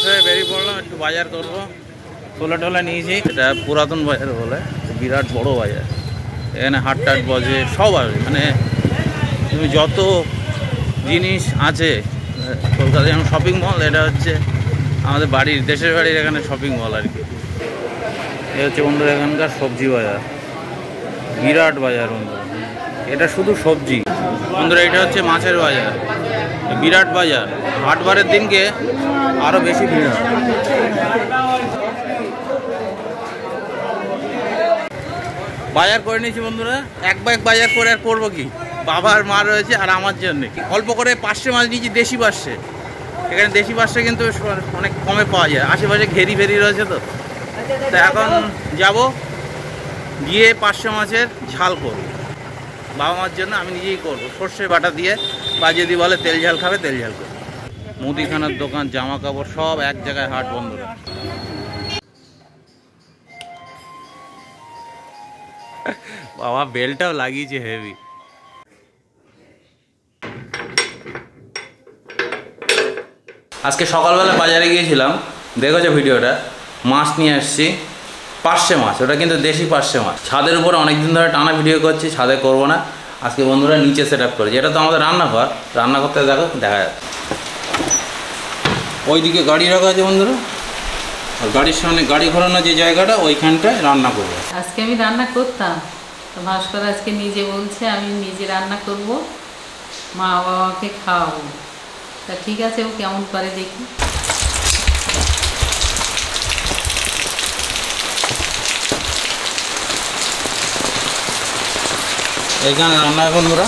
হয়ে বেরিয়ে পড়লাম, একটু বাজার করবো। ছোলা টোলা নিয়েছি। এটা পুরাতন বাজার বলে, বিরাট বড় বাজার। এখানে হাট টাট বসে, সব আসবে, মানে তুমি যত জিনিস আছে কলকাতায় যেমন শপিং মল, এটা হচ্ছে আমাদের বাড়ির, দেশের বাড়ির এখানে শপিং মল আর কি। এ হচ্ছে বন্ধুরা এখানকার সবজি বাজার, বিরাট বাজার বন্ধুরা। এটা শুধু সবজি বন্ধুরা। এটা হচ্ছে মাছের বাজার, বিরাট বাজার। হাটবারের দিনকে আরো বেশি ভিড় হয়। বাজার করে নিয়েছি বন্ধুরা, এক ব্যাগ বাজার করে। আর করবো কি, বাবা আর মা রয়েছে আর আমার জন্য অল্প করে পার্শে মাছ নিয়েছি, দেশি পার্শে। এখানে দেশি পার্শে কিন্তু অনেক কমে পাওয়া যায়, আশেপাশে ঘেরি ফেরি রয়েছে। তো এখন যাব, গিয়ে পার্শে মাছের ঝাল করবো বাবা মার জন্য, আমি নিজেই করবো সর্ষে বাটা দিয়ে, বা যদি বলে তেল ঝাল খাবে তেল ঝাল করবো। মুদিখানার দোকান, জামা কাপড় সব এক জায়গায় হাট বন্ধুরা। বাবা বেলটাও লাগিয়েছে হেভি। আজকে সকালবেলা বাজারে গিয়েছিলাম, দেখেছো ভিডিওটা। মাছ নিয়ে আসছি, পার্শে মাছ। ওটা কিন্তু দেশি পার্শে মাছ। ছাদের উপরে অনেকদিন ধরে টানা ভিডিও করছি, ছাদে করবো না। আজকে বন্ধুরা নিচে সেট আপ করেছি। এটা তো আমাদের রান্নাঘর, রান্না করতে দেখো দেখা যাচ্ছে। ওইদিকে গাড়ি রাখা আছে বন্ধুরা, আর গাড়ির সামনে গাড়ি ঘোরানো যে জায়গাটা, ওইখানটায় রান্না করবো। আজকে আমি রান্না করতাম, তো ভাস্কর আজকে নিজে বলছে আমি নিজে রান্না করব, মা বাবাকে খাওয়াবো। তা ঠিক আছে, ও কেমন করে দেখি। এইখানে রান্না বন্ধুরা,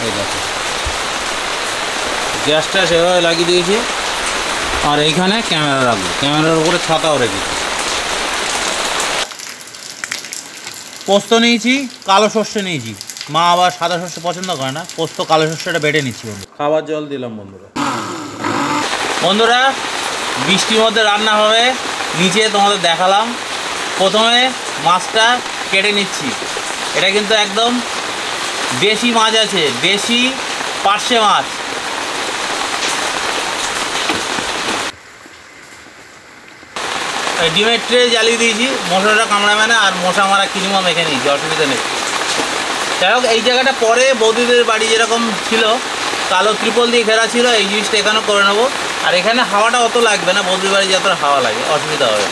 এই দেখো গ্যাসটা সেভাবে লাগিয়ে দিয়েছি। আর এইখানে ক্যামেরা রাখবো, ক্যামেরার উপরে ছাতাও রেখেছি। পোস্ত নিয়েছি, কালো সর্ষে নিয়েছি। মা আবার সাদা সর্ষে পছন্দ করে না, পোস্ত কালো সর্ষেটা বেটে নিচ্ছি বন্ধু। খাবার জল দিলাম বন্ধুরা। বন্ধুরা বৃষ্টির মধ্যে রান্না হবে, নিচে তোমাদের দেখালাম। প্রথমে মাছটা কেটে নিচ্ছি। এটা কিন্তু একদম দেশি মাছ আছে, দেশি পার্শে মাছ। ডিমের ট্রে জ্বালিয়ে দিয়েছি, মশলাটা কামড়াবে না, আর মশা মারা কিনিমা মেখে নিয়েছি, অসুবিধা নেই। যাই হোক, এই জায়গাটা পরে বৌদিদের বাড়ি যেরকম ছিল, কালো ত্রিপল দিয়ে ঘেরা ছিল, এই জিনিসটা এখানেও করে নেবো। আর এখানে হাওয়াটা অত লাগবে না, বৌদির বাড়ি যত হাওয়া লাগে, অসুবিধা হবে না।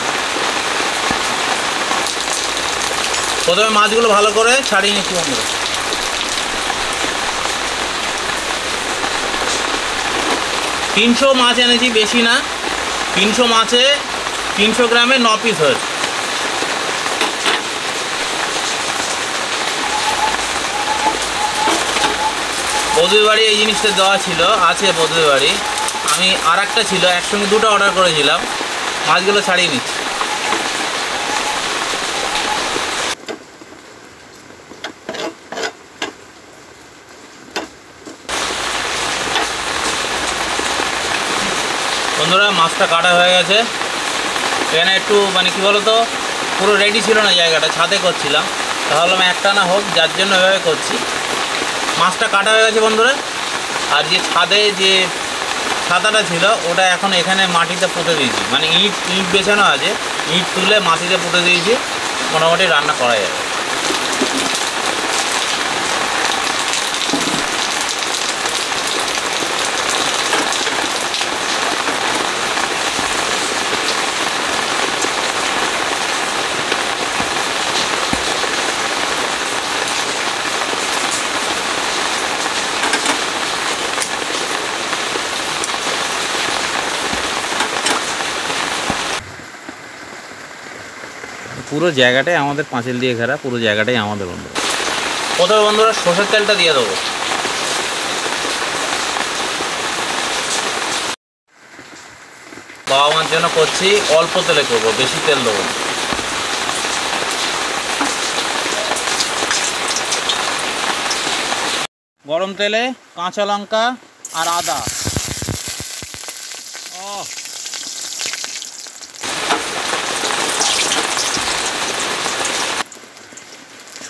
প্রথমে মাছগুলো ভালো করে ছাড়িয়ে নিচ্ছি বন্ধুরা। তিনশো মাছ এনেছি, বেশি না। 300 মাছে 300 গ্রামে 9 পিস হয়েছে। বৌদির বাড়ি এই জিনিসটা দেওয়া ছিল, আছে বৌদির বাড়ি। আমি আর একটা ছিল, একসঙ্গে দুটো অর্ডার করেছিলাম। মাছগুলো ছাড়িয়ে নিচ্ছি। বন্ধুরা মাছটা কাটা হয়ে গেছে। এখানে একটু মানে কী বলো তো, পুরো রেডি ছিল না জায়গাটা, ছাদে করছিলাম, তাহলে আমি একটা না হোক, যার জন্য এভাবে করছি। মাছটা কাটা হয়ে গেছে বন্ধুরা। আর যে ছাদে যে ছাতাটা ছিল, ওটা এখন এখানে মাটিতে পুঁতে দিয়েছি, মানে ইট বেছানো আছে, ইট তুলে মাটিতে পুঁতে দিয়েছি। মোটামুটি রান্না করা যাবে। পুরো জায়গাটাই আমাদের, পাঁচিল দিয়ে ঘেরা, পুরো জায়গাটাই আমাদের বন্ধুরা। প্রথমে বন্ধুরা সরষের তেলটা দিয়ে দেবো। বাবা মার জন্য করছি, অল্প তেলে করবো, বেশি তেল দেবো। গরম তেলে কাঁচা লঙ্কা আর আদা।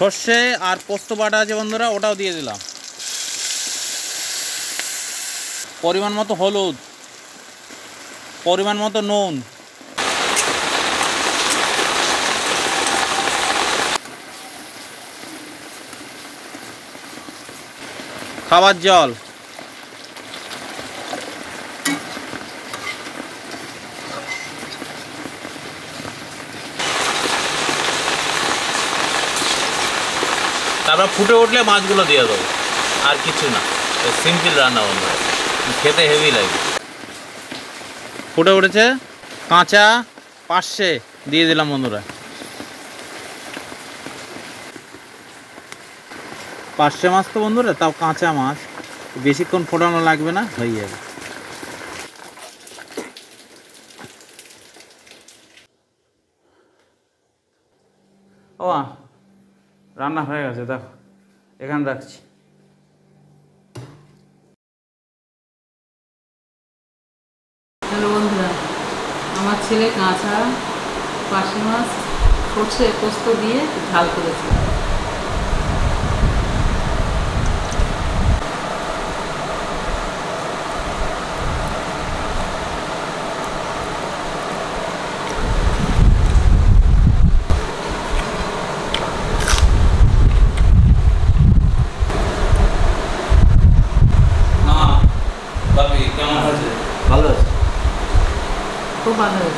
সর্ষে আর পোস্ত বাটা আছে বন্ধুরা, ওটাও দিয়ে দিলাম। পরিমাণ মতো হলুদ, পরিমাণ মতো নুন, খাবার জল, তারপর ফুটে উঠলে মাছগুলো দিয়ে দেবো, আর কিছু না। সিম্পল রান্না বন্ধুরা, খেতে হেভি লাগে। ফুটে উঠেছে, কাঁচা পার্শে দিয়ে দিলাম বন্ধুরা। পার্শে মাছ তো বন্ধুরা, তাও কাঁচা মাছ, বেশিক্ষণ ফোটানো লাগবে না, হয়ে যাবে। ও রান্না হয়ে গেছে, দেখো এখানে রাখছি। হ্যালো বন্ধুরা, আমার ছেলে কাঁচা পার্শে মাছ সর্ষে পোস্ত দিয়ে ঝাল করেছে। কেমন হয়েছে? ভালো আছে, খুব ভালো হয়েছে।